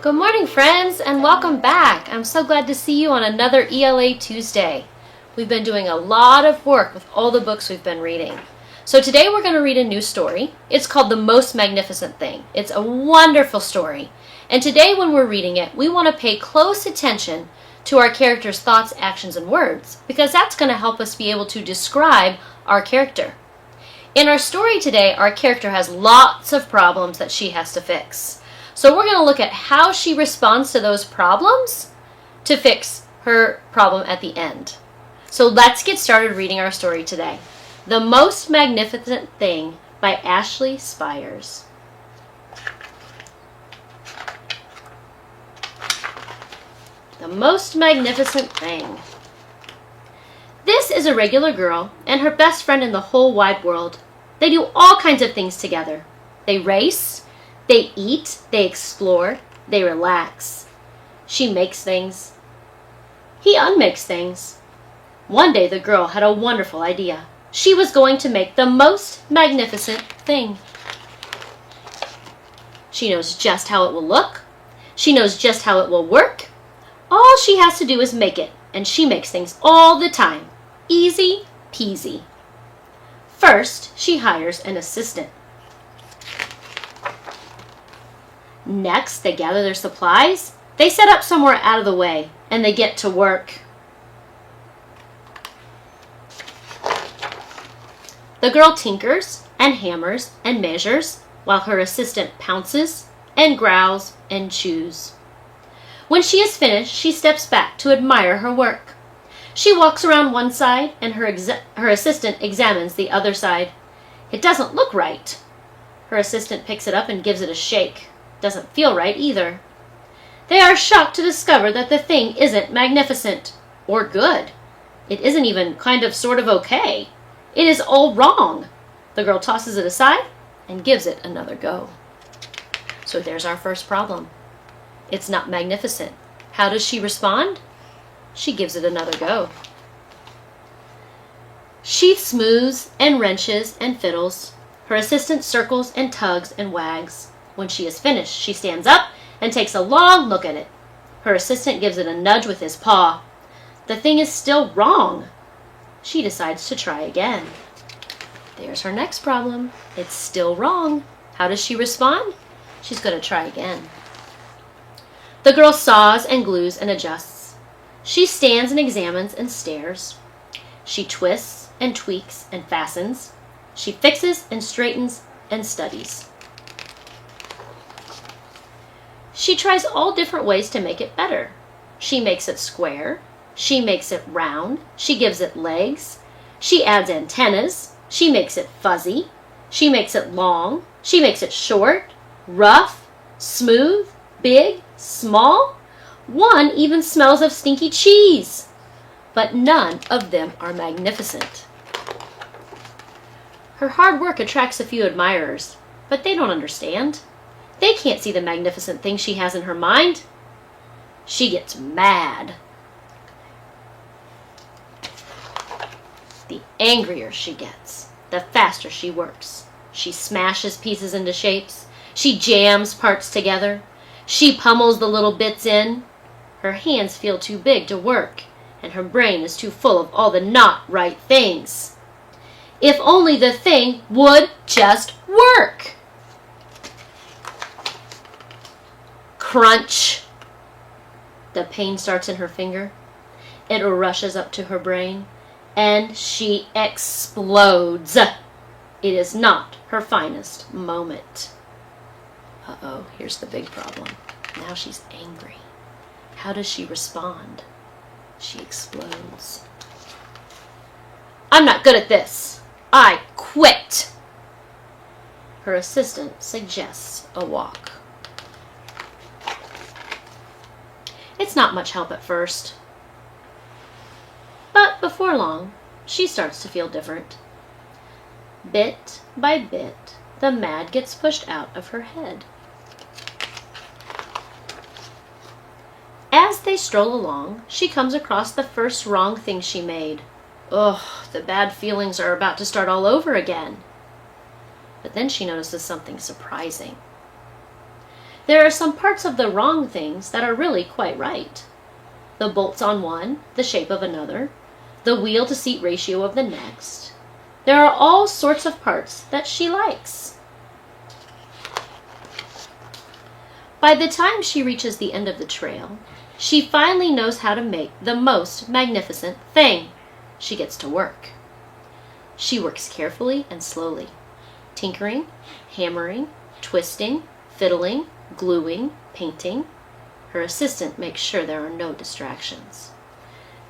Good morning, friends, and welcome back. I'm so glad to see you on another ELA Tuesday. We've been doing a lot of work with all the books we've been reading. So today we're going to read a new story. It's called The Most Magnificent Thing. It's a wonderful story. And today when we're reading it, we want to pay close attention to our character's thoughts, actions, and words, because that's going to help us be able to describe our character. In our story today, our character has lots of problems that she has to fix. So we're going to look at how she responds to those problems to fix her problem at the end. So let's get started reading our story today. The Most Magnificent Thing by Ashley Spires. The Most Magnificent Thing. This is a regular girl and her best friend in the whole wide world. They do all kinds of things together. They race, they eat, they explore, they relax. She makes things. He unmakes things. One day the girl had a wonderful idea. She was going to make the most magnificent thing. She knows just how it will look. She knows just how it will work. All she has to do is make it, and she makes things all the time. Easy peasy. First, she hires an assistant. Next, they gather their supplies. They set up somewhere out of the way, and they get to work. The girl tinkers and hammers and measures, while her assistant pounces and growls and chews. When she is finished, she steps back to admire her work. She walks around one side, and her assistant examines the other side. It doesn't look right. Her assistant picks it up and gives it a shake. Doesn't feel right either. They are shocked to discover that the thing isn't magnificent or good. It isn't even kind of sort of okay. It is all wrong. The girl tosses it aside and gives it another go. So there's our first problem. It's not magnificent. How does she respond? She gives it another go. She smooths and wrenches and fiddles. Her assistant circles and tugs and wags. When she is finished, she stands up and takes a long look at it. Her assistant gives it a nudge with his paw. The thing is still wrong. She decides to try again. There's her next problem. It's still wrong. How does she respond? She's going to try again. The girl saws and glues and adjusts. She stands and examines and stares. She twists and tweaks and fastens. She fixes and straightens and studies. She tries all different ways to make it better. She makes it square. She makes it round. She gives it legs. She adds antennas. She makes it fuzzy. She makes it long. She makes it short, rough, smooth, big, small. One even smells of stinky cheese. But none of them are magnificent. Her hard work attracts a few admirers, but they don't understand. They can't see the magnificent thing she has in her mind. She gets mad. The angrier she gets, the faster she works. She smashes pieces into shapes. She jams parts together. She pummels the little bits in. Her hands feel too big to work, and her brain is too full of all the not right things. If only the thing would just work. Crunch. The pain starts in her finger. It rushes up to her brain, and she explodes. It is not her finest moment. Uh-oh, here's the big problem. Now she's angry. How does she respond? She explodes. I'm not good at this. I quit. Her assistant suggests a walk. It's not much help at first. But before long, she starts to feel different. Bit by bit, the mad gets pushed out of her head. As they stroll along, she comes across the first wrong thing she made. Ugh, the bad feelings are about to start all over again. But then she notices something surprising. there are some parts of the wrong things that are really quite right. The bolts on one, the shape of another, the wheel-to-seat ratio of the next. There are all sorts of parts that she likes. By the time she reaches the end of the trail, she finally knows how to make the most magnificent thing. She gets to work. She works carefully and slowly, tinkering, hammering, twisting, fiddling, gluing, painting. Her assistant makes sure there are no distractions.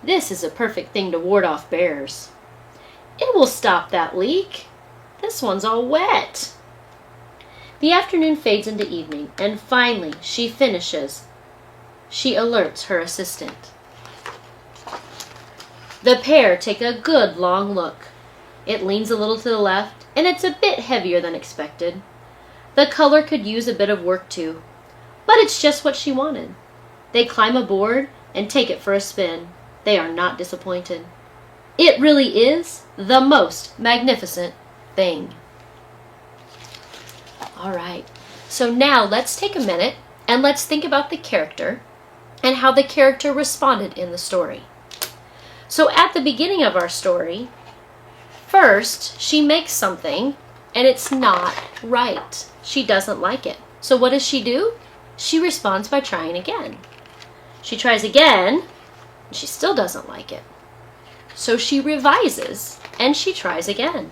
This is a perfect thing to ward off bears. It will stop that leak. This one's all wet. The afternoon fades into evening, and finally she finishes. She alerts her assistant. The pair take a good long look. It leans a little to the left, and it's a bit heavier than expected. The color could use a bit of work too, but it's just what she wanted. They climb aboard and take it for a spin. They are not disappointed. It really is the most magnificent thing. All right, so now let's take a minute and let's think about the character and how the character responded in the story. So at the beginning of our story, first she makes something and it's not right. She doesn't like it. So what does she do? She responds by trying again. She tries again, and she still doesn't like it. So she revises, and she tries again.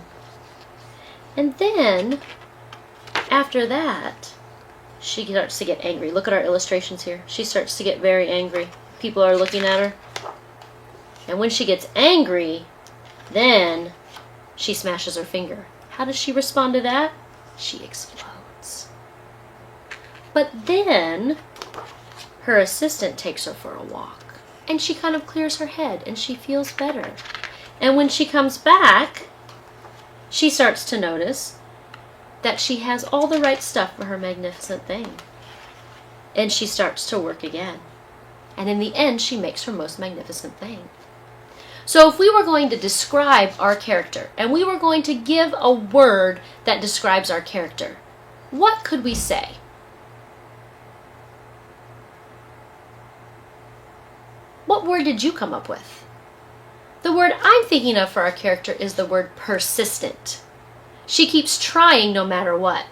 And then, after that, she starts to get angry. Look at our illustrations here. She starts to get very angry. People are looking at her. And when she gets angry, then she smashes her finger. How does she respond to that? She explodes. But then her assistant takes her for a walk, and she kind of clears her head, and she feels better. And when she comes back, she starts to notice that she has all the right stuff for her magnificent thing. And she starts to work again. And in the end, she makes her most magnificent thing. So if we were going to describe our character, and we were going to give a word that describes our character, what could we say? What word did you come up with? The word I'm thinking of for our character is the word persistent. She keeps trying no matter what.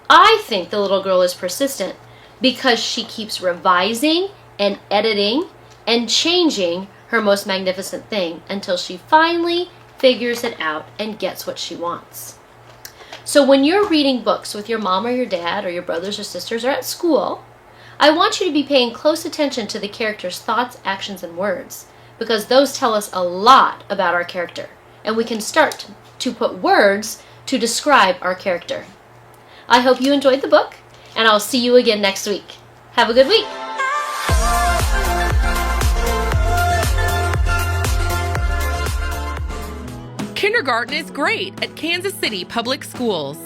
I think the little girl is persistent because she keeps revising and editing and changing her most magnificent thing until she finally figures it out and gets what she wants. So when you're reading books with your mom or your dad or your brothers or sisters or at school, I want you to be paying close attention to the character's thoughts, actions, and words, because those tell us a lot about our character, and we can start to put words to describe our character. I hope you enjoyed the book, and I'll see you again next week. Have a good week. Kindergarten is great at Kansas City Public Schools.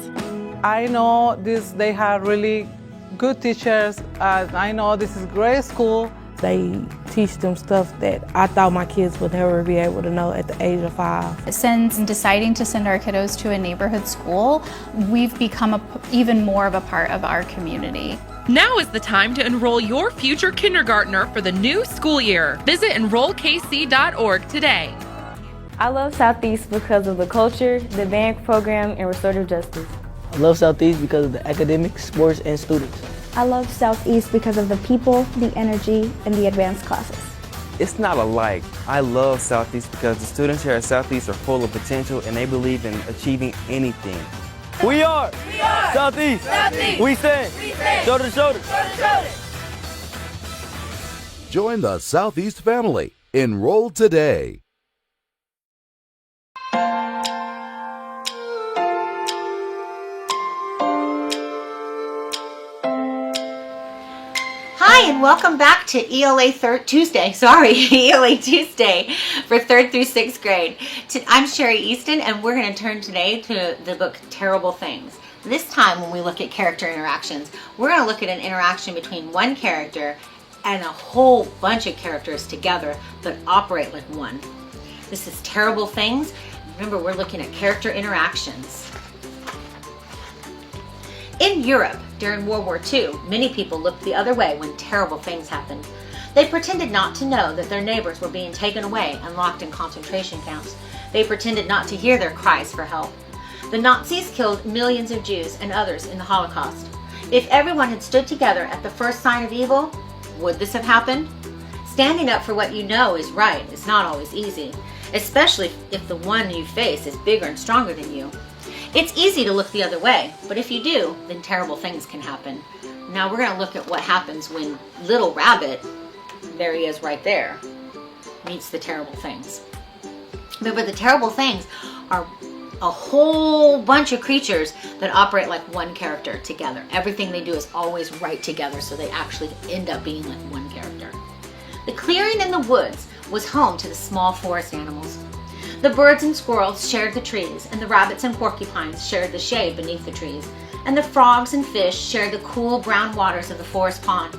I know they have really good teachers. I know this is a great school. They teach them stuff that I thought my kids would never be able to know at the age of 5. Since deciding to send our kiddos to a neighborhood school, we've become even more of a part of our community. Now is the time to enroll your future kindergartner for the new school year. Visit enrollkc.org today. I love Southeast because of the culture, the band program, and restorative justice. I love Southeast because of the academics, sports, and students. I love Southeast because of the people, the energy, and the advanced classes. It's not alike. I love Southeast because the students here at Southeast are full of potential and they believe in achieving anything. We are Southeast. Southeast. We stand shoulder to shoulder. Join the Southeast family. Enroll today. Hi, and welcome back to ELA Tuesday for 3rd through 6th grade. I'm Sherry Easton, and we're going to turn today to the book Terrible Things. This time when we look at character interactions, we're going to look at an interaction between one character and a whole bunch of characters together that operate like one. This is Terrible Things. Remember, we're looking at character interactions. In Europe, During World War II, many people looked the other way when terrible things happened. They pretended not to know that their neighbors were being taken away and locked in concentration camps. They pretended not to hear their cries for help. The Nazis killed millions of Jews and others in the Holocaust. If everyone had stood together at the first sign of evil, would this have happened? Standing up for what you know is right is not always easy, especially if the one you face is bigger and stronger than you. It's easy to look the other way, but if you do, then terrible things can happen. Now we're going to look at what happens when Little Rabbit, there he is right there, meets the terrible things. Remember, the terrible things are a whole bunch of creatures that operate like one character together. Everything they do is always right together, so they actually end up being like one character. The clearing in the woods was home to the small forest animals. The birds and squirrels shared the trees, and the rabbits and porcupines shared the shade beneath the trees, and the frogs and fish shared the cool brown waters of the forest pond.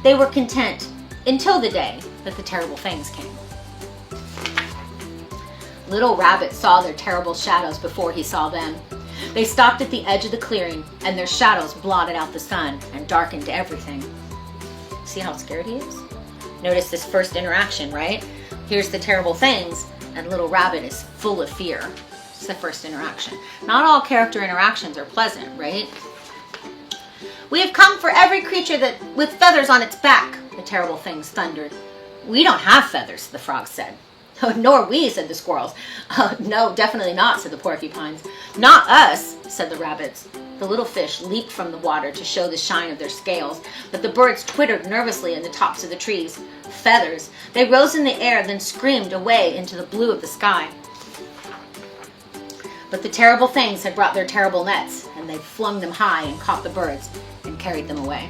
They were content until the day that the terrible things came. Little Rabbit saw their terrible shadows before he saw them. They stopped at the edge of the clearing, and their shadows blotted out the sun and darkened everything. See how scared he is? Notice this first interaction, right? Here's the terrible things, and Little Rabbit is full of fear. It's the first interaction. Not all character interactions are pleasant, right? We have come for every creature that with feathers on its back, the terrible things thundered. We don't have feathers, the frogs said. Nor we, said the squirrels. No, definitely not, said the porcupines. Not us, said the rabbits. The little fish leaped from the water to show the shine of their scales, but the birds twittered nervously in the tops of the trees. Feathers. They rose in the air, then screamed away into the blue of the sky. But the terrible things had brought their terrible nets, and they flung them high and caught the birds and carried them away.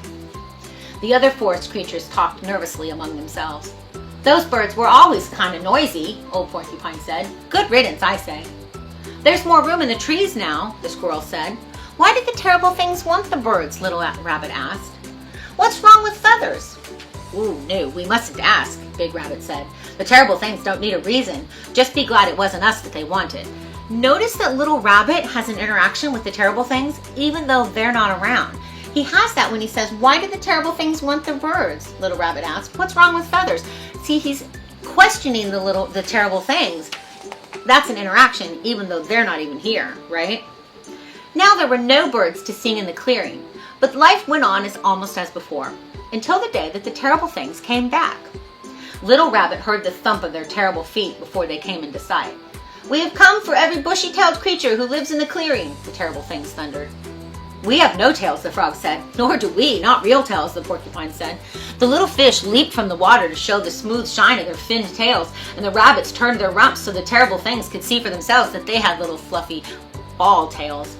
The other forest creatures talked nervously among themselves. Those birds were always kind of noisy, old Porcupine said. Good riddance, I say. There's more room in the trees now, the squirrel said. Why did the terrible things want the birds? Little Rabbit asked. What's wrong with feathers? Ooh, no, we mustn't ask, Big Rabbit said. The terrible things don't need a reason. Just be glad it wasn't us that they wanted. Notice that Little Rabbit has an interaction with the terrible things, even though they're not around. He has that when he says, why did the terrible things want the birds? Little Rabbit asked. What's wrong with feathers? See, he's questioning the terrible things. That's an interaction, even though they're not even here, right? Now there were no birds to sing in the clearing, but life went on almost as before, until the day that the terrible things came back. Little Rabbit heard the thump of their terrible feet before they came into sight. We have come for every bushy-tailed creature who lives in the clearing, the terrible things thundered. We have no tails, the frog said. Nor do we, not real tails, the porcupine said. The little fish leaped from the water to show the smooth shine of their finned tails, and the rabbits turned their rumps so the terrible things could see for themselves that they had little fluffy ball tails,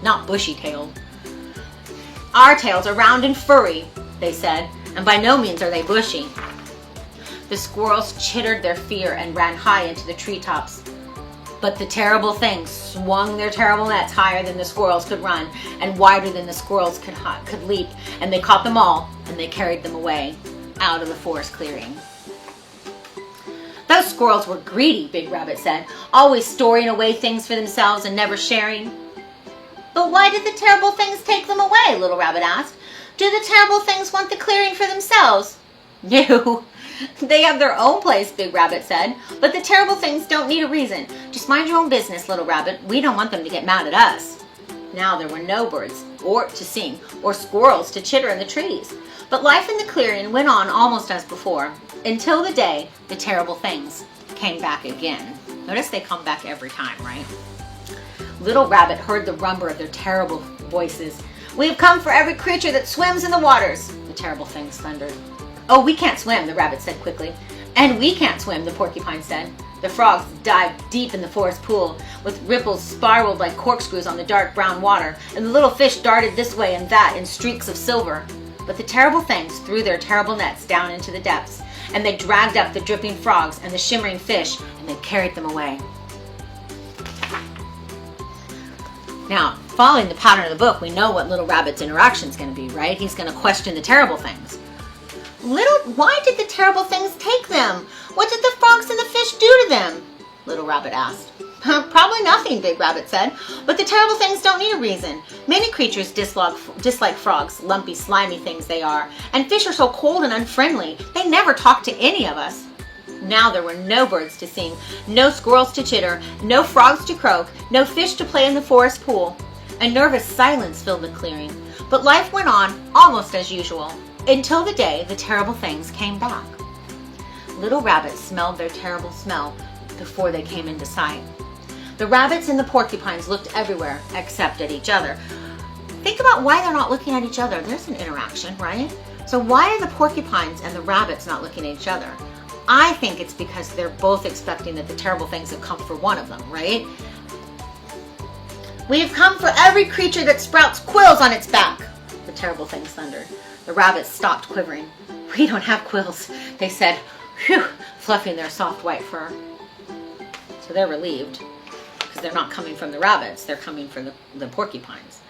not bushy-tailed. Our tails are round and furry, they said, and by no means are they bushy. The squirrels chittered their fear and ran high into the treetops. But the terrible things swung their terrible nets higher than the squirrels could run and wider than the squirrels could leap, and they caught them all and they carried them away out of the forest clearing. Those squirrels were greedy, Big Rabbit said, always storing away things for themselves and never sharing. But why did the terrible things take them away? Little Rabbit asked. Do the terrible things want the clearing for themselves? No. They have their own place, Big Rabbit said, but the terrible things don't need a reason. Just mind your own business, Little Rabbit. We don't want them to get mad at us. Now there were no birds or to sing or squirrels to chitter in the trees, but life in the clearing went on almost as before, until the day the terrible things came back again. Notice they come back every time, right? Little Rabbit heard the rumble of their terrible voices. We have come for every creature that swims in the waters, the terrible things thundered. Oh, we can't swim, the rabbit said quickly. And we can't swim, the porcupine said. The frogs dived deep in the forest pool, with ripples spiraled like corkscrews on the dark brown water, and the little fish darted this way and that in streaks of silver. But the terrible things threw their terrible nets down into the depths, and they dragged up the dripping frogs and the shimmering fish, and they carried them away. Now, following the pattern of the book, we know what Little Rabbit's interaction is going to be, right? He's going to question the terrible things. Why did the terrible things take them? What did the frogs and the fish do to them? Little Rabbit asked. Probably nothing, Big Rabbit said. But the terrible things don't need a reason. Many creatures dislike frogs, lumpy, slimy things they are. And fish are so cold and unfriendly, they never talk to any of us. Now there were no birds to sing, no squirrels to chitter, no frogs to croak, no fish to play in the forest pool. A nervous silence filled the clearing. But life went on almost as usual, until the day the terrible things came back. Little rabbits smelled their terrible smell before they came into sight. The rabbits and the porcupines looked everywhere except at each other. Think about why they're not looking at each other. There's an interaction, right? So why are the porcupines and the rabbits not looking at each other? I think it's because they're both expecting that the terrible things have come for one of them, right? We have come for every creature that sprouts quills on its back, the terrible things thundered. The rabbits stopped quivering. We don't have quills, they said, whew, fluffing their soft white fur. So they're relieved, because they're not coming from the rabbits, they're coming from the porcupines.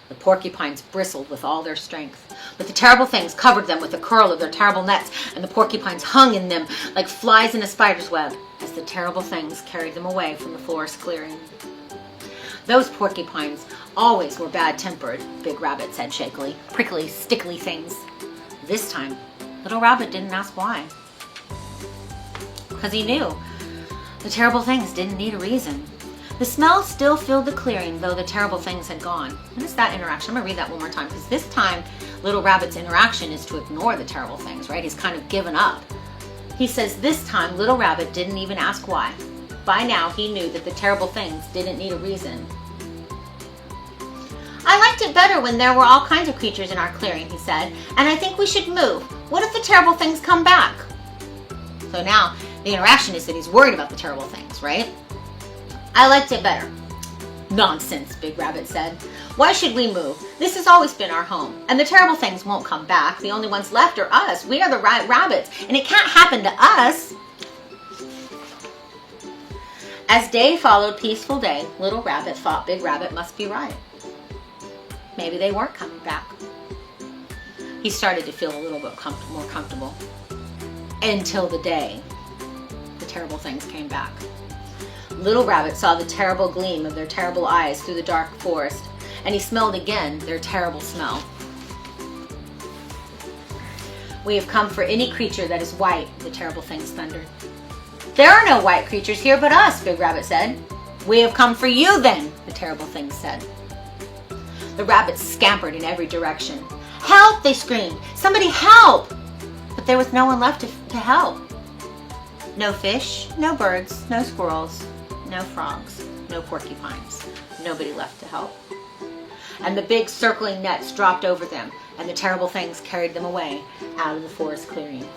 The porcupines bristled with all their strength, but the terrible things covered them with the curl of their terrible nets, and the porcupines hung in them like flies in a spider's web as the terrible things carried them away from the forest clearing. Those porcupines always were bad-tempered, Big Rabbit said shakily. Prickly, stickly things. This time, Little Rabbit didn't ask why. Because he knew the terrible things didn't need a reason. The smell still filled the clearing, though the terrible things had gone. What is that interaction? I'm going to read that one more time, because this time, Little Rabbit's interaction is to ignore the terrible things, right? He's kind of given up. He says this time, Little Rabbit didn't even ask why. By now, he knew that the terrible things didn't need a reason. I liked it better when there were all kinds of creatures in our clearing, he said, and I think we should move. What if the terrible things come back? So now, the interaction is that he's worried about the terrible things, right? I liked it better. Nonsense, Big Rabbit said. Why should we move? This has always been our home, and the terrible things won't come back. The only ones left are us. We are the right rabbits, and it can't happen to us. As day followed peaceful day, Little Rabbit thought Big Rabbit must be right. Maybe they weren't coming back. He started to feel a little bit more comfortable. Until the day the terrible things came back. Little Rabbit saw the terrible gleam of their terrible eyes through the dark forest, and he smelled again their terrible smell. We have come for any creature that is white, the terrible things thundered. There are no white creatures here but us, Big Rabbit said. We have come for you then, the terrible things said. The rabbits scampered in every direction. Help, they screamed. Somebody help! But there was no one left to help. No fish, no birds, no squirrels, no frogs, no porcupines. Nobody left to help. And the big circling nets dropped over them, and the terrible things carried them away out of the forest clearing.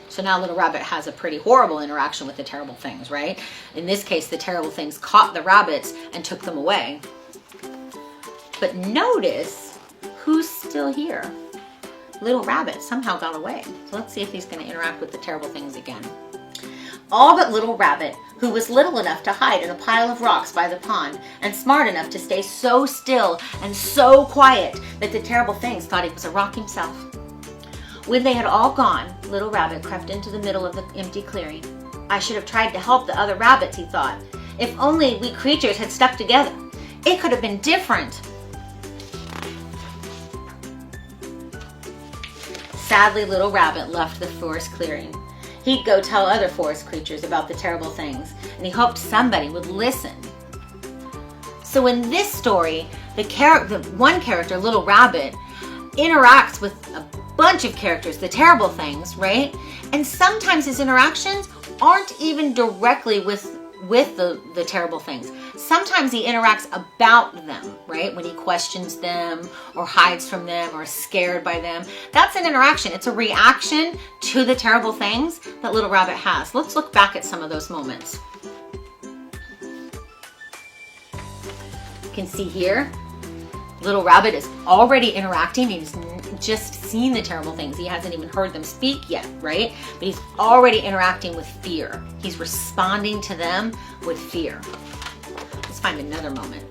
So now Little Rabbit has a pretty horrible interaction with the terrible things, right? In this case, the terrible things caught the rabbits and took them away. But notice who's still here. Little Rabbit somehow got away. So let's see if he's going to interact with the terrible things again. All but Little Rabbit, who was little enough to hide in a pile of rocks by the pond and smart enough to stay so still and so quiet that the terrible things thought he was a rock himself. When they had all gone, Little Rabbit crept into the middle of the empty clearing. I should have tried to help the other rabbits, he thought. If only we creatures had stuck together. It could have been different. Sadly, Little Rabbit left the forest clearing. He'd go tell other forest creatures about the terrible things, and he hoped somebody would listen. So in this story, the one character, Little Rabbit, interacts with a bunch of characters, the terrible things, right? And sometimes his interactions aren't even directly with the terrible things. Sometimes he interacts about them, right? When he questions them or hides from them or is scared by them. That's an interaction. It's a reaction to the terrible things that Little Rabbit has. Let's look back at some of those moments. You can see here, Little Rabbit is already interacting. He's just seen the terrible things. He hasn't even heard them speak yet, right? But he's already interacting with fear. He's responding to them with fear. Let's find another moment.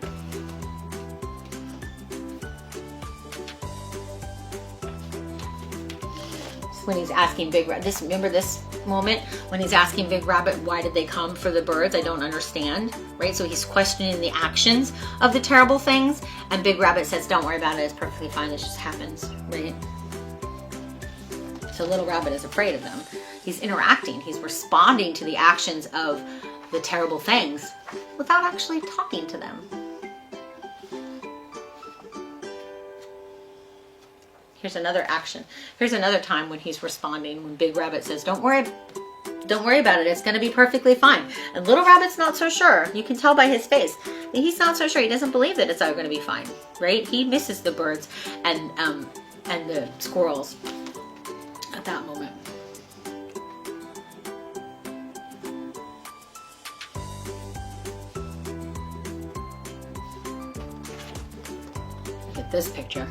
When he's asking Big Rabbit, remember this moment when he's asking Big Rabbit, why did they come for the birds? I don't understand, right? So he's questioning the actions of the terrible things, and Big Rabbit says, don't worry about it, it's perfectly fine, it just happens, right? So Little Rabbit is afraid of them. He's interacting, he's responding to the actions of the terrible things without actually talking to them. Here's another action. Here's another time when he's responding, when Big Rabbit says, don't worry about it, it's gonna be perfectly fine. And Little Rabbit's not so sure. You can tell by his face. He's not so sure. He doesn't believe that it's all gonna be fine, right? He misses the birds and the squirrels at that moment. Look at this picture.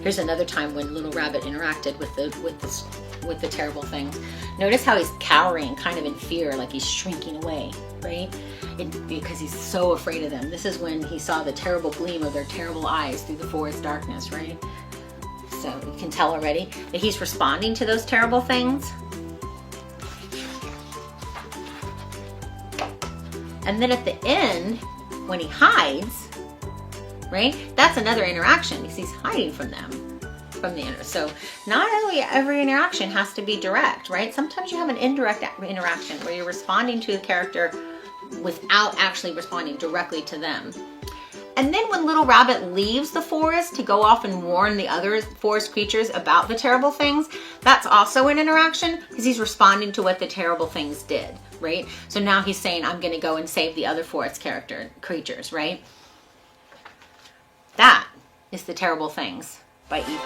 Here's another time when Little Rabbit interacted with the terrible things. Notice how he's cowering, kind of in fear, like he's shrinking away, right? Because he's so afraid of them. This is when he saw the terrible gleam of their terrible eyes through the forest darkness, right? So you can tell already that he's responding to those terrible things. And then at the end, when he hides, right? That's another interaction because he's hiding from them, from the inner. So not every interaction has to be direct, right? Sometimes you have an indirect interaction where you're responding to the character without actually responding directly to them. And then when Little Rabbit leaves the forest to go off and warn the other forest creatures about the terrible things, that's also an interaction because he's responding to what the terrible things did, right? So now he's saying, I'm gonna go and save the other forest creatures, right? That is The Terrible Things by Evelyn.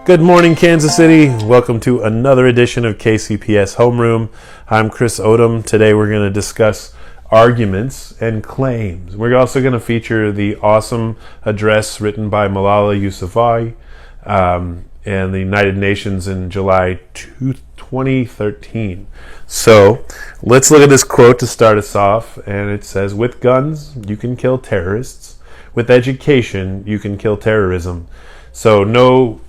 Good morning, Kansas City. Welcome to another edition of KCPS Homeroom. I'm Chris Odom. Today we're going to discuss arguments and claims. We're also going to feature the awesome address written by Malala Yousafzai and the United Nations in July 2013. So let's look at this quote to start us off. And it says, "With guns, you can kill terrorists. With education, you can kill terrorism." So no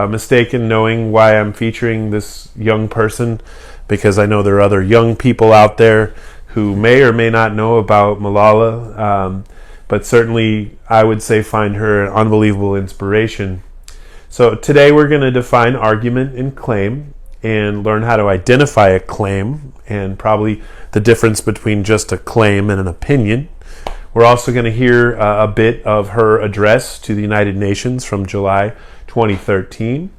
mistake in knowing why I'm featuring this young person, because I know there are other young people out there who may or may not know about Malala, but certainly I would say find her an unbelievable inspiration. So today we're going to define argument and claim and learn how to identify a claim and probably the difference between just a claim and an opinion. We're also going to hear a bit of her address to the United Nations from July 2013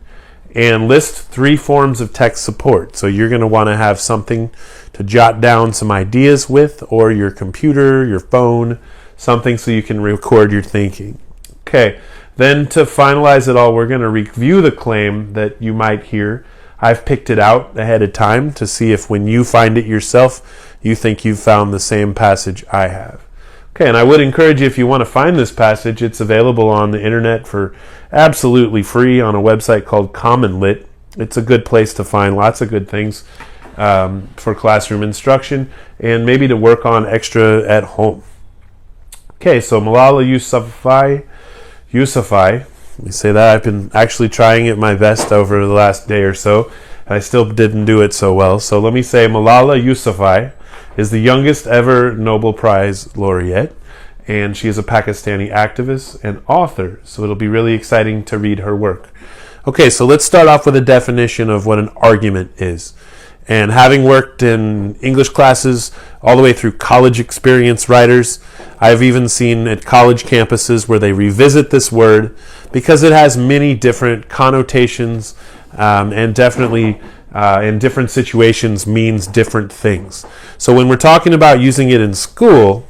and list 3 forms of tech support. So you're going to want to have something to jot down some ideas with, or your computer, your phone, something so you can record your thinking. Okay, then to finalize it all, we're going to review the claim that you might hear. I've picked it out ahead of time to see if when you find it yourself, you think you've found the same passage I have. Okay, and I would encourage you, if you want to find this passage, it's available on the internet for absolutely free on a website called Common Lit. It's a good place to find lots of good things for classroom instruction and maybe to work on extra at home. Okay, so Malala Yousafzai, let me say that. I've been actually trying it my best over the last day or so. I still didn't do it so well. So let me say Malala Yousafzai is the youngest ever Nobel Prize laureate, and she is a Pakistani activist and author, so it'll be really exciting to read her work. Okay, so let's start off with a definition of what an argument is. And having worked in English classes all the way through college experience writers, I've even seen at college campuses where they revisit this word because it has many different connotations and definitely in different situations means different things. So when we're talking about using it in school,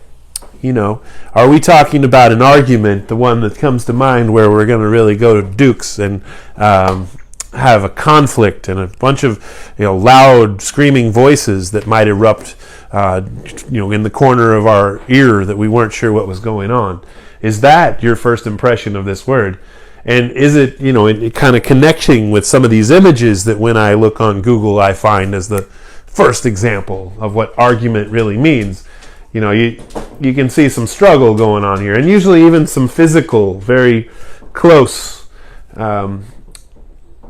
are we talking about an argument, the one that comes to mind where we're going to really go to Dukes and have a conflict and a bunch of loud screaming voices that might erupt in the corner of our ear that we weren't sure what was going on? Is that your first impression of this word? And is it, it kind of connecting with some of these images that when I look on Google, I find as the first example of what argument really means? You can see some struggle going on here, and usually even some physical, very close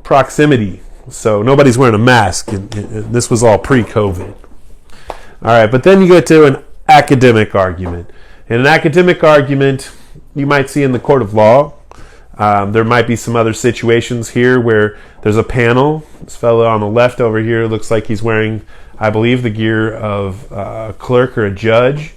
proximity. So nobody's wearing a mask, and this was all pre-COVID. All right, but then you get to an academic argument. In an academic argument, you might see in the court of law. There might be some other situations here where there's a panel. This fellow on the left over here looks like he's wearing, I believe, the gear of a clerk or a judge.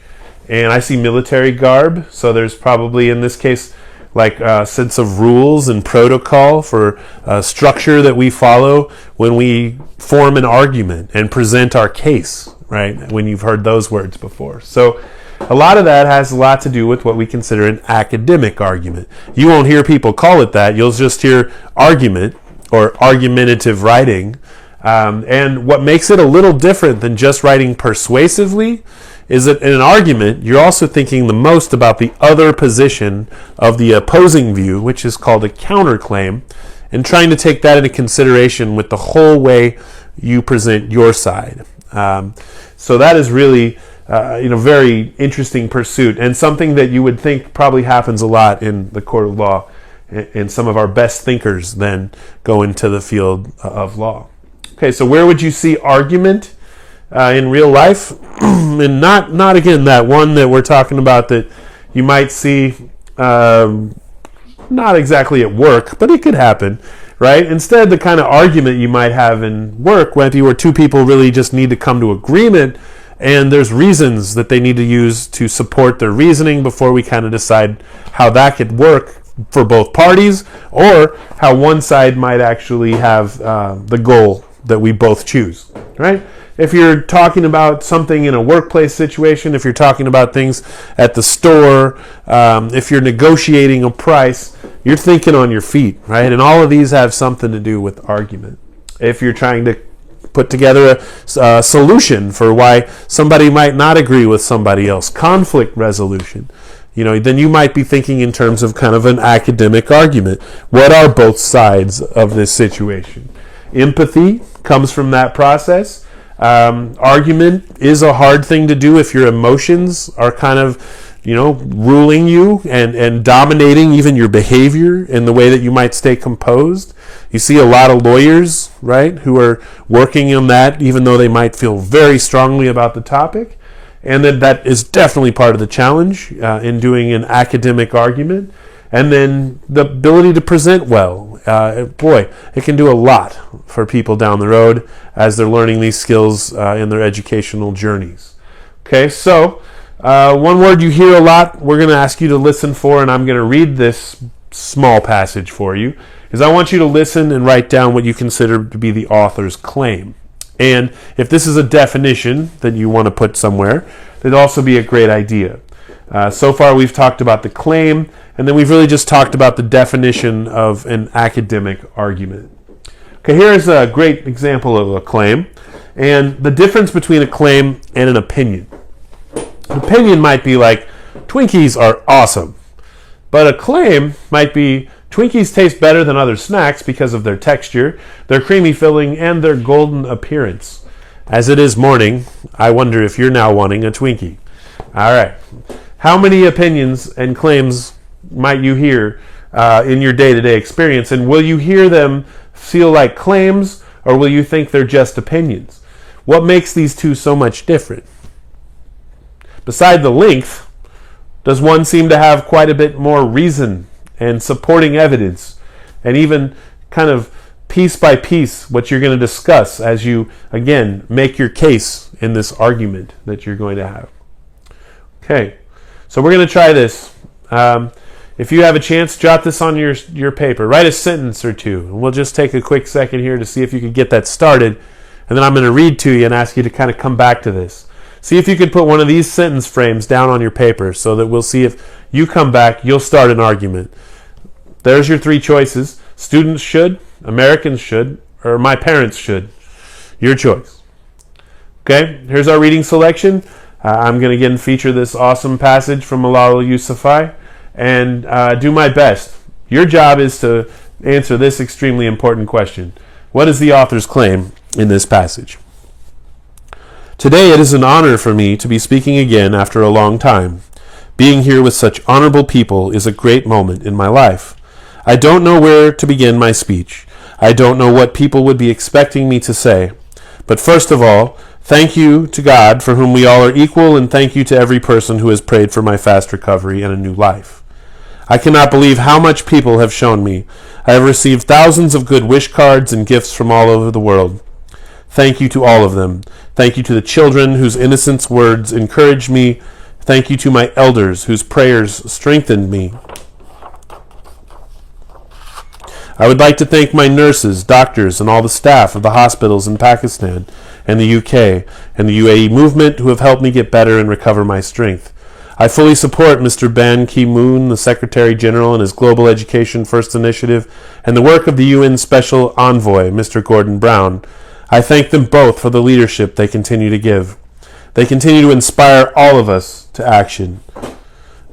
And I see military garb. So there's probably, in this case, like a sense of rules and protocol for structure that we follow when we form an argument and present our case, right? When you've heard those words before. So a lot of that has a lot to do with what we consider an academic argument. You won't hear people call it that. You'll just hear argument or argumentative writing. And what makes it a little different than just writing persuasively is that in an argument, you're also thinking the most about the other position of the opposing view, which is called a counterclaim, and trying to take that into consideration with the whole way you present your side. So that is really very interesting pursuit, and something that you would think probably happens a lot in the court of law, and some of our best thinkers then go into the field of law. Okay, so where would you see argument in real life? And not again that one that we're talking about that you might see not exactly at work, but it could happen, right? Instead, the kind of argument you might have in work, where 2 people really just need to come to agreement, and there's reasons that they need to use to support their reasoning before we kind of decide how that could work for both parties, or how one side might actually have the goal that we both choose, right? If you're talking about something in a workplace situation, if you're talking about things at the store, if you're negotiating a price, you're thinking on your feet, right? And all of these have something to do with argument. If you're trying to put together a solution for why somebody might not agree with somebody else, conflict resolution, then you might be thinking in terms of kind of an academic argument. What are both sides of this situation? Empathy comes from that process. Argument is a hard thing to do if your emotions are kind of ruling you and dominating even your behavior in the way that you might stay composed. You see a lot of lawyers, right, who are working on that, even though they might feel very strongly about the topic. And then that is definitely part of the challenge in doing an academic argument. And then the ability to present well. It can do a lot for people down the road as they're learning these skills in their educational journeys. Okay, so one word you hear a lot, we're going to ask you to listen for, and I'm going to read this small passage for you, is I want you to listen and write down what you consider to be the author's claim. And if this is a definition that you want to put somewhere, it'd also be a great idea. So far we've talked about the claim, and then we've really just talked about the definition of an academic argument. Okay, here's a great example of a claim, and the difference between a claim and an opinion. An opinion might be like, Twinkies are awesome. But a claim might be, Twinkies taste better than other snacks because of their texture, their creamy filling, and their golden appearance. As it is morning, I wonder if you're now wanting a Twinkie. All right. How many opinions and claims might you hear in your day-to-day experience? And will you hear them feel like claims, or will you think they're just opinions? What makes these two so much different? Beside the length, does one seem to have quite a bit more reason and supporting evidence, and even kind of piece by piece what you're going to discuss as you, again, make your case in this argument that you're going to have? Okay, so we're going to try this. If you have a chance, jot this on your paper. Write a sentence or two. And we'll just take a quick second here to see if you could get that started. And then I'm going to read to you and ask you to kind of come back to this. See if you could put one of these sentence frames down on your paper so that we'll see if you come back, you'll start an argument. There's your three choices. Students should, Americans should, or my parents should. Your choice. Okay, here's our reading selection. I'm going to again feature this awesome passage from Malala Yousafzai and do my best. Your job is to answer this extremely important question. What is the author's claim in this passage? Today it is an honor for me to be speaking again after a long time. Being here with such honorable people is a great moment in my life. I don't know where to begin my speech. I don't know what people would be expecting me to say. But first of all, thank you to God, for whom we all are equal, and thank you to every person who has prayed for my fast recovery and a new life. I cannot believe how much people have shown me. I have received thousands of good wish cards and gifts from all over the world. Thank you to all of them. Thank you to the children whose innocent words encouraged me. Thank you to my elders whose prayers strengthened me. I would like to thank my nurses, doctors, and all the staff of the hospitals in Pakistan and the UK and the UAE movement who have helped me get better and recover my strength. I fully support Mr. Ban Ki-moon, the Secretary General, and his Global Education First Initiative, and the work of the UN Special Envoy, Mr. Gordon Brown. I thank them both for the leadership they continue to give. They continue to inspire all of us to action.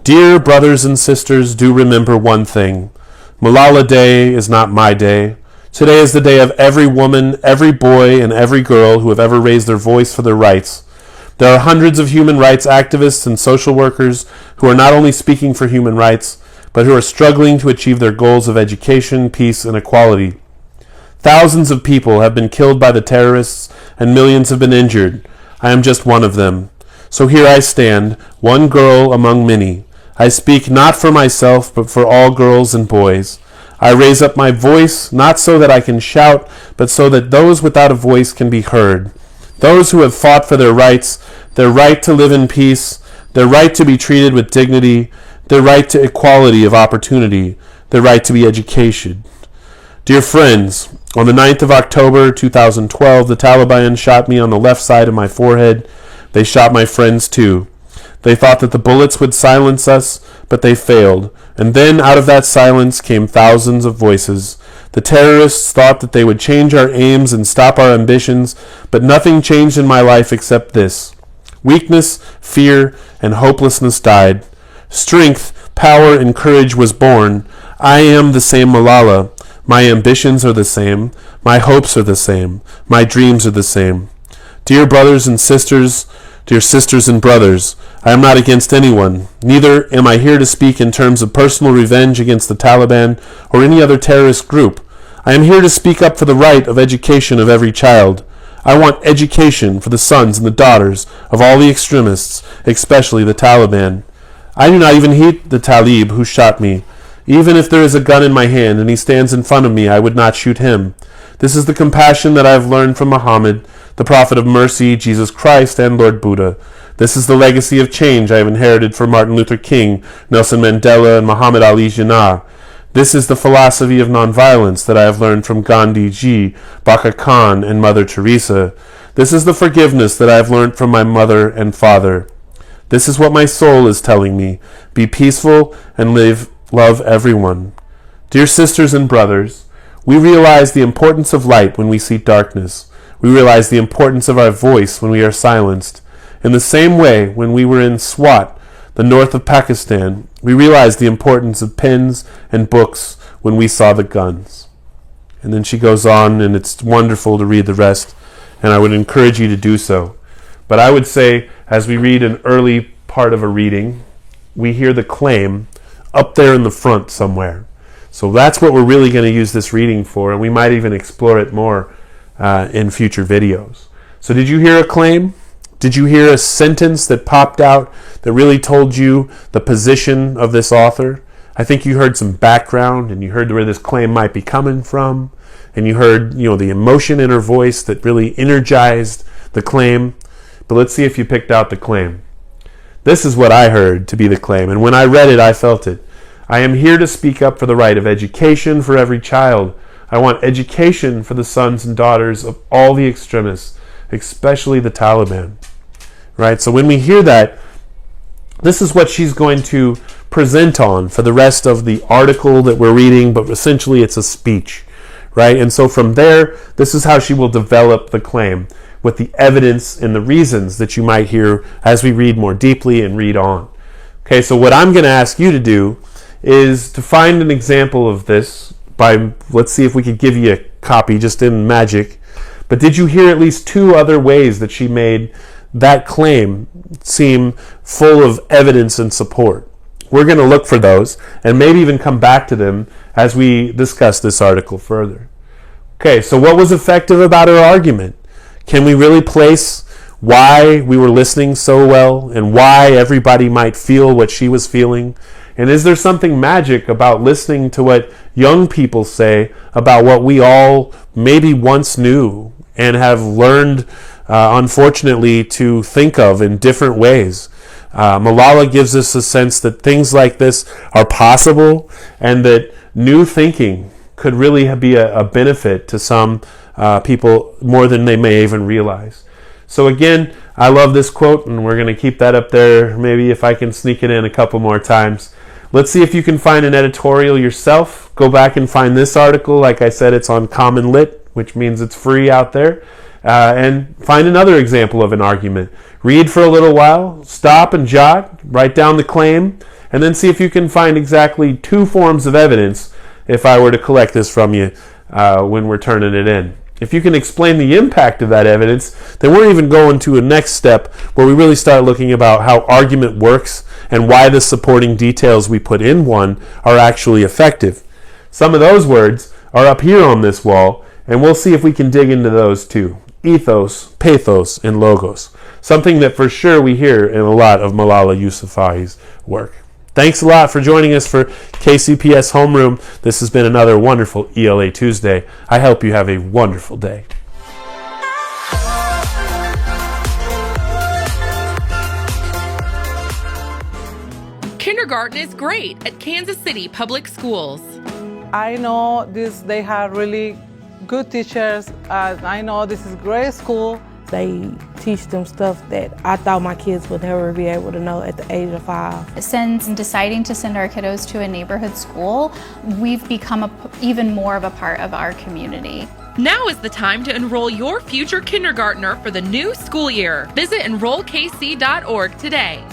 Dear brothers and sisters, do remember one thing. Malala Day is not my day. Today is the day of every woman, every boy, and every girl who have ever raised their voice for their rights. There are hundreds of human rights activists and social workers who are not only speaking for human rights, but who are struggling to achieve their goals of education, peace, and equality. Thousands of people have been killed by the terrorists, and millions have been injured. I am just one of them. So here I stand, one girl among many. I speak not for myself, but for all girls and boys. I raise up my voice, not so that I can shout, but so that those without a voice can be heard. Those who have fought for their rights, their right to live in peace, their right to be treated with dignity, their right to equality of opportunity, their right to be educated. Dear friends, on the 9th of October 2012, the Taliban shot me on the left side of my forehead. They shot my friends too. The They thought that the bullets would silence us, but they failed. And then out of that silence came thousands of voices. The terrorists thought that they would change our aims and stop our ambitions, but nothing changed in my life except this. Weakness, fear, and hopelessness died. Strength, power, and courage was born. I am the same Malala. My ambitions are the same. My hopes are the same. My dreams are the same. Dear brothers and sisters, dear sisters and brothers, I am not against anyone. Neither am I here to speak in terms of personal revenge against the Taliban or any other terrorist group. I am here to speak up for the right of education of every child. I want education for the sons and the daughters of all the extremists, especially the Taliban. I do not even hate the Talib who shot me. Even if there is a gun in my hand and he stands in front of me, I would not shoot him. This is the compassion that I have learned from Muhammad, the prophet of mercy, Jesus Christ, and Lord Buddha. This is the legacy of change I have inherited from Martin Luther King, Nelson Mandela, and Muhammad Ali Jinnah. This is the philosophy of nonviolence that I have learned from Gandhi Ji, Baka Khan, and Mother Teresa. This is the forgiveness that I have learned from my mother and father. This is what my soul is telling me. Be peaceful and love everyone. Dear sisters and brothers, we realize the importance of light when we see darkness. We realize the importance of our voice when we are silenced. In the same way, when we were in Swat, the north of Pakistan, we realized the importance of pens and books when we saw the guns. And then she goes on, and it's wonderful to read the rest, and I would encourage you to do so. But I would say, as we read an early part of a reading, we hear the claim up there in the front somewhere. So that's what we're really going to use this reading for, and we might even explore it more in future videos. So did you hear a claim? Did you hear a sentence that popped out that really told you the position of this author? I think you heard some background, and you heard where this claim might be coming from, and you heard, the emotion in her voice that really energized the claim. But let's see if you picked out the claim. This is what I heard to be the claim, and when I read it, I felt it. I am here to speak up for the right of education for every child. I want education for the sons and daughters of all the extremists, especially the Taliban. Right? So when we hear that, this is what she's going to present on for the rest of the article that we're reading, but essentially it's a speech. Right? And so from there, this is how she will develop the claim, with the evidence and the reasons that you might hear as we read more deeply and read on. Okay, so what I'm going to ask you to do is to find an example of this by, let's see if we could give you a copy just in magic. But did you hear at least two other ways that she made that claim seem full of evidence and support? We're going to look for those and maybe even come back to them as we discuss this article further. Okay, so what was effective about her argument? Can we really place why we were listening so well and why everybody might feel what she was feeling? And is there something magic about listening to what young people say about what we all maybe once knew and have learned, unfortunately, to think of in different ways? Malala gives us a sense that things like this are possible and that new thinking could really be a benefit to some people more than they may even realize. So again, I love this quote, and we're going to keep that up there. Maybe if I can sneak it in a couple more times. Let's see if you can find an editorial yourself. Go back and find this article. Like I said, it's on Common Lit, which means it's free out there. And find another example of an argument. Read for a little while, stop and jot, write down the claim, and then see if you can find exactly two forms of evidence if I were to collect this from you when we're turning it in. If you can explain the impact of that evidence, then we're even going to a next step where we really start looking about how argument works and why the supporting details we put in one are actually effective. Some of those words are up here on this wall, and we'll see if we can dig into those too. Ethos, pathos, and logos. Something that for sure we hear in a lot of Malala Yousafzai's work. Thanks a lot for joining us for KCPS Homeroom. This has been another wonderful ELA Tuesday. I hope you have a wonderful day. Kindergarten is great at Kansas City Public Schools. I know they have really good teachers. I know this is great school, They teach them stuff that I thought my kids would never be able to know at the age of 5. Since deciding to send our kiddos to a neighborhood school, we've become even more of a part of our community. Now is the time to enroll your future kindergartner for the new school year. Visit enrollkc.org today.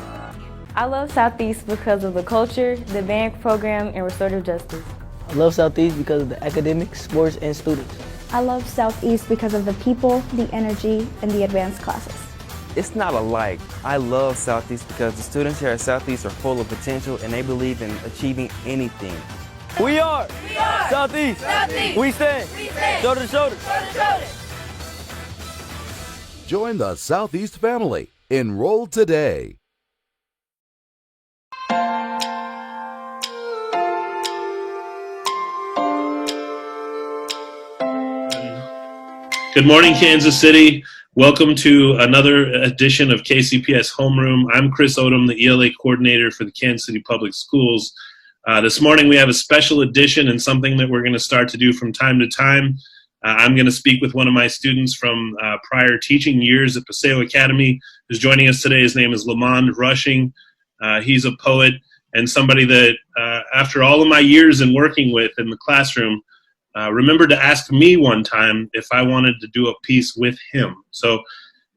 I love Southeast because of the culture, the band program, and restorative justice. I love Southeast because of the academics, sports, and students. I love Southeast because of the people, the energy, and the advanced classes. It's not alike. I love Southeast because the students here at Southeast are full of potential and they believe in achieving anything. We are Southeast. Southeast. We stand shoulder to shoulder. Join the Southeast family. Enroll today. Good morning, Kansas City. Welcome to another edition of KCPS Homeroom. I'm Chris Odom, the ELA coordinator for the Kansas City Public Schools. This morning we have a special edition and something that we're going to start to do from time to time. I'm going to speak with one of my students from prior teaching years at Paseo Academy who's joining us today. His name is Lamond Rushing. He's a poet and somebody that after all of my years in working with in the classroom, remembered to ask me one time if I wanted to do a piece with him. So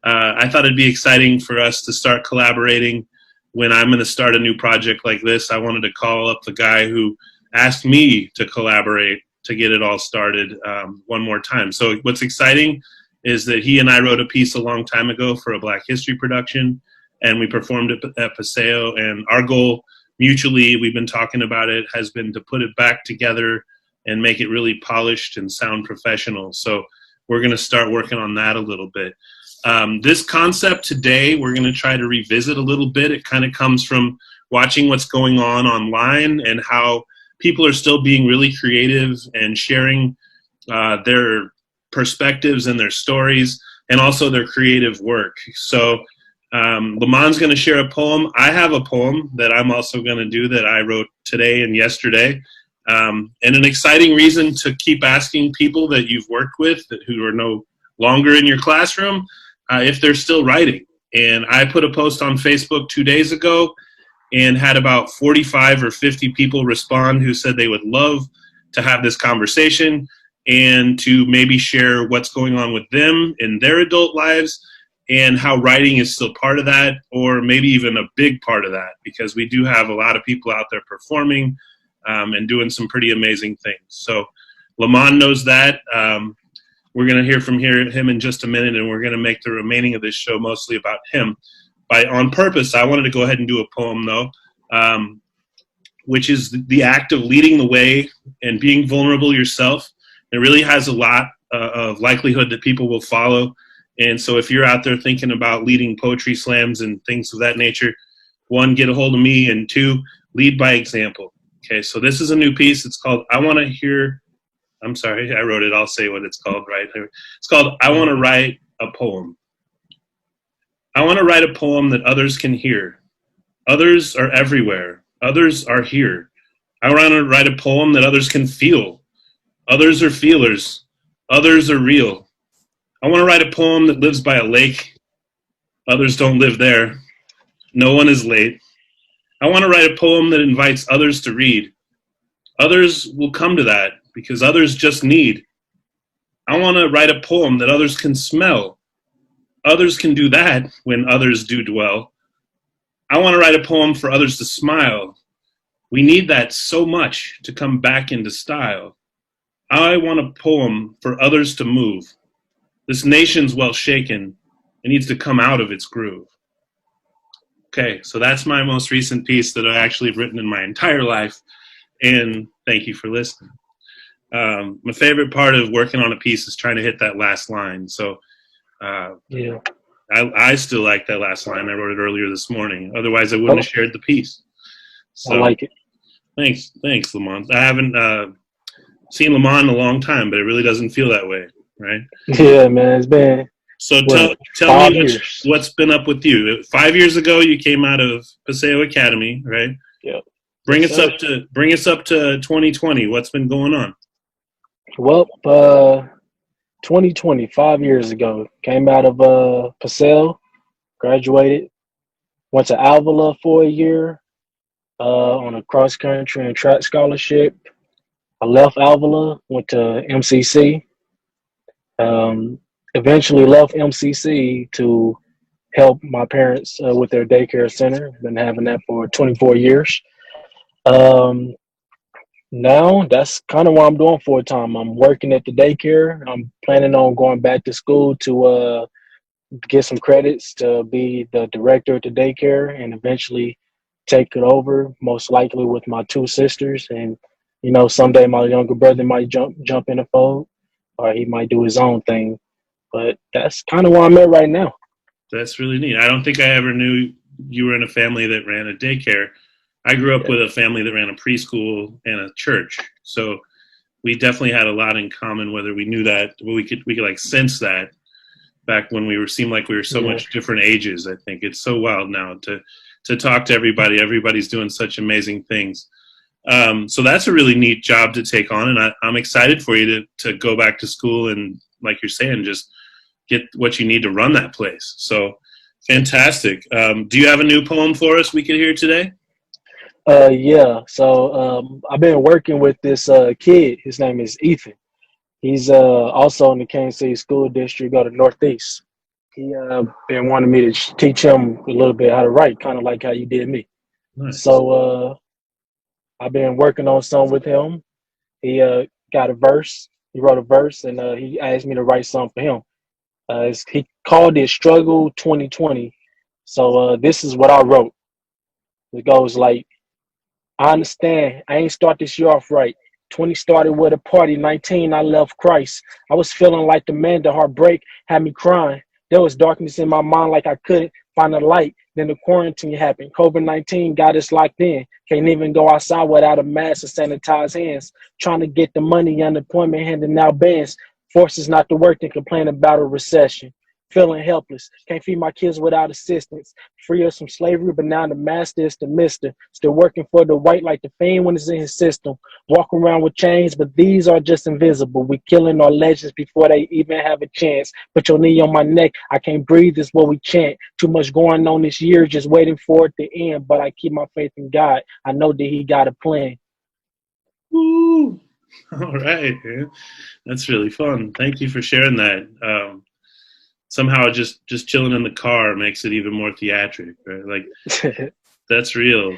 I thought it'd be exciting for us to start collaborating when I'm going to start a new project like this. I wanted to call up the guy who asked me to collaborate to get it all started one more time. So what's exciting is that he and I wrote a piece a long time ago for a Black History production, and we performed it at Paseo. And our goal mutually, we've been talking about it, has been to put it back together and make it really polished and sound professional. So we're going to start working on that a little bit. This concept today, we're going to try to revisit a little bit. It kind of comes from watching what's going on online and how people are still being really creative and sharing their perspectives and their stories and also their creative work. So Lamond's going to share a poem. I have a poem that I'm also going to do that I wrote today and yesterday. And an exciting reason to keep asking people that you've worked with who are no longer in your classroom if they're still writing. And I put a post on Facebook 2 days ago and had about 45 or 50 people respond who said they would love to have this conversation and to maybe share what's going on with them in their adult lives and how writing is still part of that, or maybe even a big part of that, because we do have a lot of people out there performing and doing some pretty amazing things. So Lamond knows that. We're going to hear from him in just a minute, and we're going to make the remaining of this show mostly about him. On purpose, I wanted to go ahead and do a poem, though, which is the act of leading the way and being vulnerable yourself. It really has a lot of likelihood that people will follow. And so if you're out there thinking about leading poetry slams and things of that nature, 1, get a hold of me, and 2, lead by example. Okay, so this is a new piece. It's called I Want to Hear. I'm sorry, I wrote it. I'll say what it's called right here. It's called I Want to Write a Poem. I want to write a poem that others can hear. Others are everywhere. Others are here. I want to write a poem that others can feel. Others are feelers. Others are real. I want to write a poem that lives by a lake. Others don't live there. No one is late. I want to write a poem that invites others to read. Others will come to that because others just need. I want to write a poem that others can smell. Others can do that when others do dwell. I want to write a poem for others to smile. We need that so much to come back into style. I want a poem for others to move. This nation's well shaken. It needs to come out of its groove. Okay, so that's my most recent piece that I actually have written in my entire life, and thank you for listening. My favorite part of working on a piece is trying to hit that last line. So yeah, I still like that last line. I wrote it earlier this morning. Otherwise, I wouldn't have shared the piece. So, I like it. Thanks, Lamont. I haven't seen Lamont in a long time, but it really doesn't feel that way, right? Yeah, man, it's been. So tell me what's been up with you. 5 years ago, you came out of Paseo Academy, right? Yeah. Bring us up to 2020. What's been going on? Well, 2020, 5 years ago. Came out of Purcell, graduated, went to Alvala for a year on a cross country and track scholarship. I left Alvala, went to MCC. Um, Eventually left MCC to help my parents with their daycare center. Been having that for 24 years. Um, Now that's kind of what I'm doing full time. I'm working at the daycare. I'm planning on going back to school to get some credits to be the director at the daycare and eventually take it over, most likely with my two sisters. And someday my younger brother might jump in the fold, or he might do his own thing. But that's kind of where I'm at right now. That's really neat. I don't think I ever knew you were in a family that ran a daycare. I grew up with a family that ran a preschool and a church. So we definitely had a lot in common, whether we knew that, but we could like sense that back when seemed like we were so much different ages. I think it's so wild now to talk to everybody. Everybody's doing such amazing things. So that's a really neat job to take on. And I'm excited for you to go back to school and, like you're saying, just get what you need to run that place. So fantastic. Do you have a new poem for us we could hear today? Yeah. So I've been working with this kid. His name is Ethan. He's also in the Kansas City School District, go to Northeast. He been wanting me to teach him a little bit how to write, kind of like how you did me. Nice. So I've been working on some with him. He got a verse. He wrote a verse, and he asked me to write something for him. He called it Struggle 2020. So this is what I wrote. It goes like, I understand. I ain't start this year off right. 20 started with a party. 19, I left Christ. I was feeling like the man. The heartbreak had me crying. There was darkness in my mind like I couldn't find a light. Then the quarantine happened. COVID-19 got us locked in. Can't even go outside without a mask and sanitized hands. Trying to get the money, unemployment, handing out bans. Forces not to work and complain about a recession. Feeling helpless. Can't feed my kids without assistance. Free us from slavery, but now the master is the mister. Still working for the white like the fiend when it's in his system. Walk around with chains, but these are just invisible. We killing our legends before they even have a chance. Put your knee on my neck. I can't breathe is what we chant. Too much going on this year, just waiting for it to end. But I keep my faith in God. I know that he got a plan. Woo! All right, man. That's really fun. Thank you for sharing that. Somehow just chilling in the car makes it even more theatric, right? Like that's real.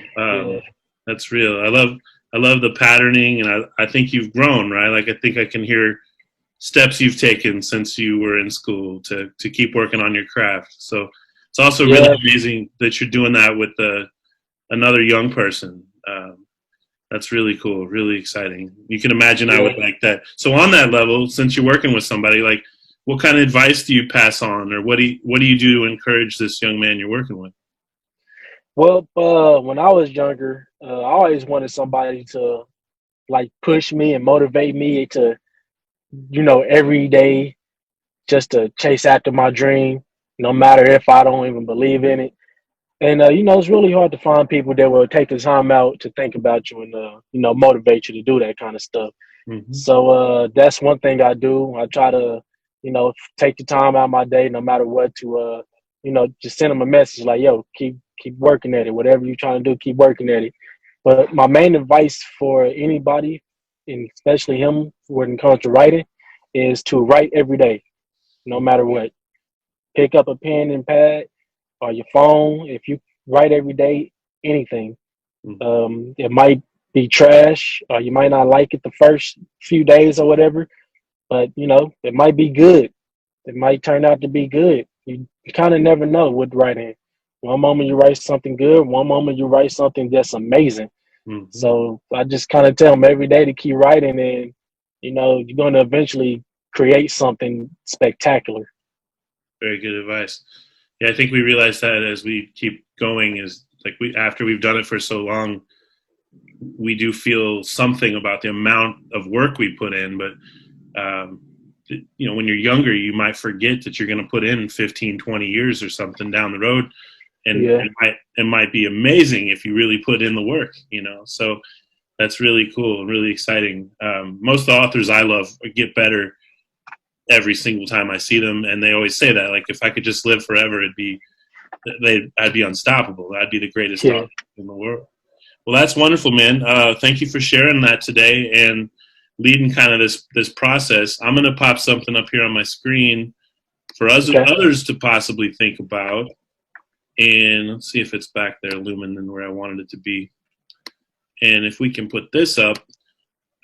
That's real. I love the patterning, and I think you've grown, right? Like I think I can hear steps you've taken since you were in school to keep working on your craft. So it's also really amazing that you're doing that with another young person. That's really cool, really exciting. You can imagine I would like that. So on that level, since you're working with somebody, like what kind of advice do you pass on, or what do you do to encourage this young man you're working with? Well, when I was younger, I always wanted somebody to like push me and motivate me to, every day just to chase after my dream, no matter if I don't even believe in it. And, it's really hard to find people that will take the time out to think about you and, motivate you to do that kind of stuff. Mm-hmm. So that's one thing I do. I try to, take the time out of my day, no matter what, to, just send them a message like, yo, keep working at it. Whatever you're trying to do, keep working at it. But my main advice for anybody, and especially him when it comes to writing, is to write every day, no matter what. Pick up a pen and pad or your phone. If you write every day, anything. It might be trash, or you might not like it the first few days or whatever, but it might be good. It might turn out to be good. You kind of never know with writing. One moment you write something good, one moment you write something that's amazing. Mm-hmm. So I just kind of tell them every day to keep writing, and you're going to eventually create something spectacular. Very good advice. Yeah, I think we realize that as we keep going, is like after we've done it for so long, we do feel something about the amount of work we put in. But when you're younger, you might forget that you're going to put in 15, 20 years or something down the road, and it might be amazing if you really put in the work. So that's really cool and really exciting. Most of the authors I love get better every single time I see them, and they always say that, like, if I could just live forever, I'd be unstoppable. I'd be the greatest author in the world. Well, that's wonderful, man. Thank you for sharing that today and leading kind of this process. I'm going to pop something up here on my screen for others to possibly think about. And let's see if it's back there, Lumen, where I wanted it to be. And if we can put this up,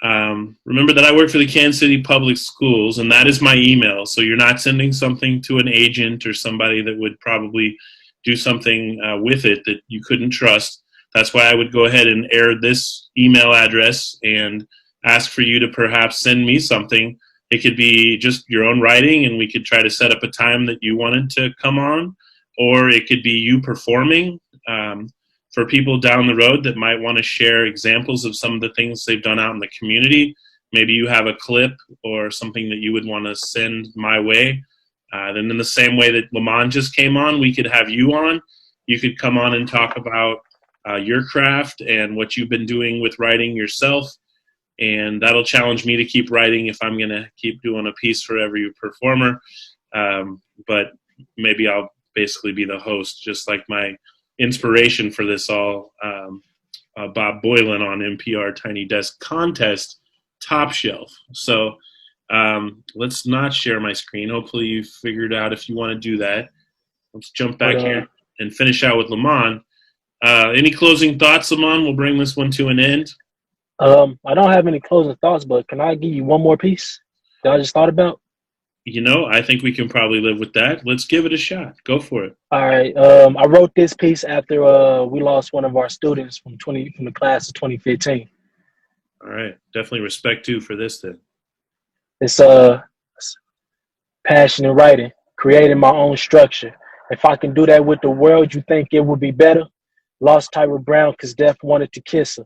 remember that I work for the Kansas City Public Schools, and that is my email. So you're not sending something to an agent or somebody that would probably do something with it that you couldn't trust. That's why I would go ahead and air this email address and ask for you to perhaps send me something. It could be just your own writing, and we could try to set up a time that you wanted to come on, or it could be you performing for people down the road that might want to share examples of some of the things they've done out in the community. Maybe you have a clip or something that you would want to send my way. Then in the same way that Lamont just came on, we could have you on. You could come on and talk about your craft and what you've been doing with writing yourself. And that'll challenge me to keep writing if I'm going to keep doing a piece for every performer. But maybe I'll basically be the host, just like my inspiration for this all, Bob Boylan on NPR Tiny Desk Contest, Top Shelf. So let's not share my screen. Hopefully you figured out if you want to do that. Let's jump back here and finish out with Lamont. Any closing thoughts, Lamont? We'll bring this one to an end. I don't have any closing thoughts, but can I give you one more piece that I just thought about? I think we can probably live with that. Let's give it a shot. Go for it. All right. I wrote this piece after we lost one of our students from the class of 2015. All right. Definitely respect too for this then. It's passion in writing, creating my own structure. If I can do that with the world, you think it would be better? Lost Tyra Brown because death wanted to kiss her.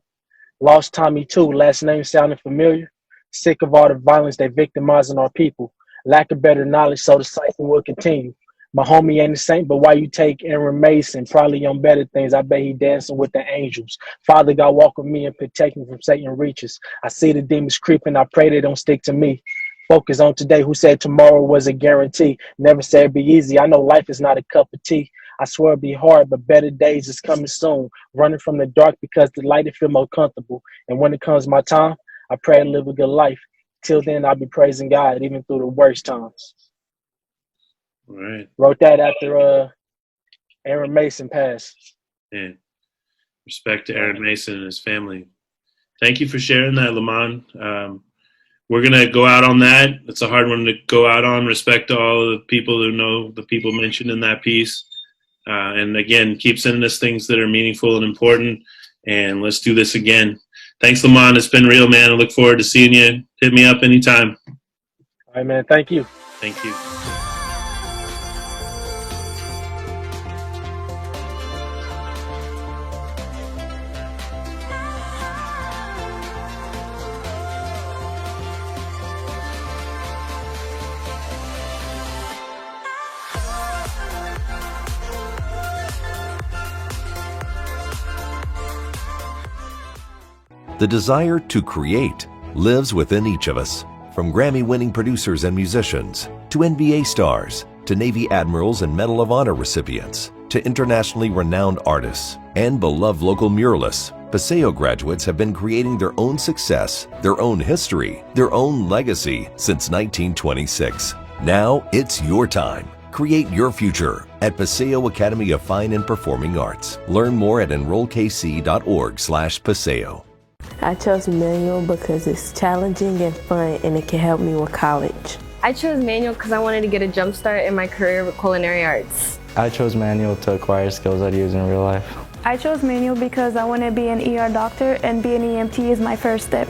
Lost Tommy too, last name sounding familiar. Sick of all the violence they victimizing our people. Lack of better knowledge, so the cycle will continue. My homie ain't a saint, but why you take Aaron Mason? Probably on better things. I bet he dancing with the angels. Father God, walk with me and protect me from Satan reaches. I see the demons creeping. I pray they don't stick to me. Focus on today. Who said tomorrow was a guarantee? Never said it'd be easy. I know life is not a cup of tea. I swear it'll be hard, but better days is coming soon. Running from the dark because the light, it feel more comfortable. And when it comes my time, I pray to live a good life. Till then, I'll be praising God, even through the worst times. All right. Wrote that after Aaron Mason passed. Yeah. Respect to Aaron Mason and his family. Thank you for sharing that, Lamont. We're going to go out on that. It's a hard one to go out on. Respect to all of the people who know the people mentioned in that piece. And again, keep sending us things that are meaningful and important. And let's do this again. Thanks, Lamont. It's been real, man. I look forward to seeing you. Hit me up anytime. All right, man. Thank you. Thank you. The desire to create lives within each of us. From Grammy-winning producers and musicians, to NBA stars, to Navy admirals and Medal of Honor recipients, to internationally renowned artists, and beloved local muralists, Paseo graduates have been creating their own success, their own history, their own legacy since 1926. Now it's your time. Create your future at Paseo Academy of Fine and Performing Arts. Learn more at enrollkc.org/Paseo. I chose manual because it's challenging and fun, and it can help me with college. I chose manual because I wanted to get a jump start in my career with culinary arts. I chose manual to acquire skills I'd use in real life. I chose manual because I want to be an ER doctor, and being an EMT is my first step.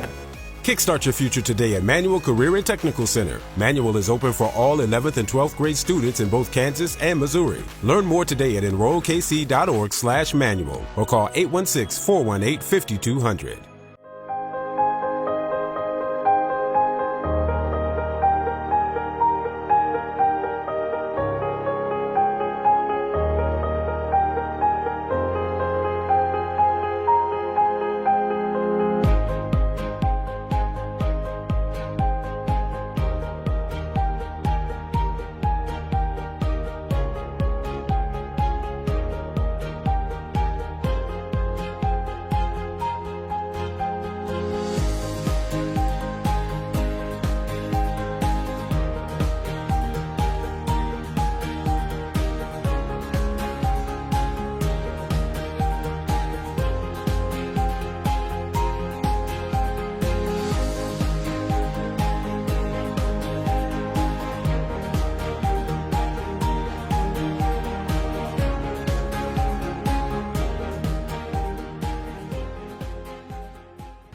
Kickstart your future today at Manual Career and Technical Center. Manual is open for all 11th and 12th grade students in both Kansas and Missouri. Learn more today at enrollkc.org/manual or call 816-418-5200.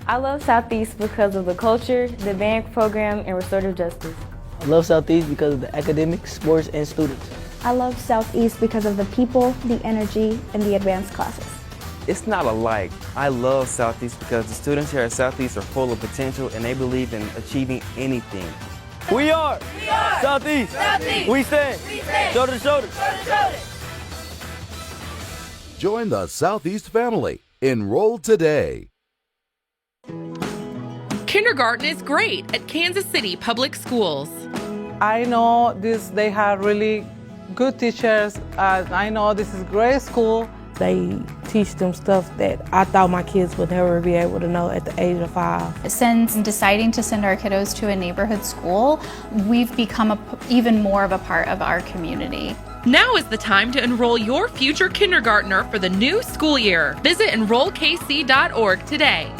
I love Southeast because of the culture, the band program, and restorative justice. I love Southeast because of the academics, sports, and students. I love Southeast because of the people, the energy, and the advanced classes. It's not alike. I love Southeast because the students here at Southeast are full of potential and they believe in achieving anything. We are Southeast. Southeast. We stand shoulder to shoulder. Join the Southeast family. Enroll today. Kindergarten is great at Kansas City Public Schools. I know they have really good teachers. I know this is a great school. They teach them stuff that I thought my kids would never be able to know at the age of 5. Since deciding to send our kiddos to a neighborhood school, we've become even more of a part of our community. Now is the time to enroll your future kindergartner for the new school year. Visit enrollkc.org today.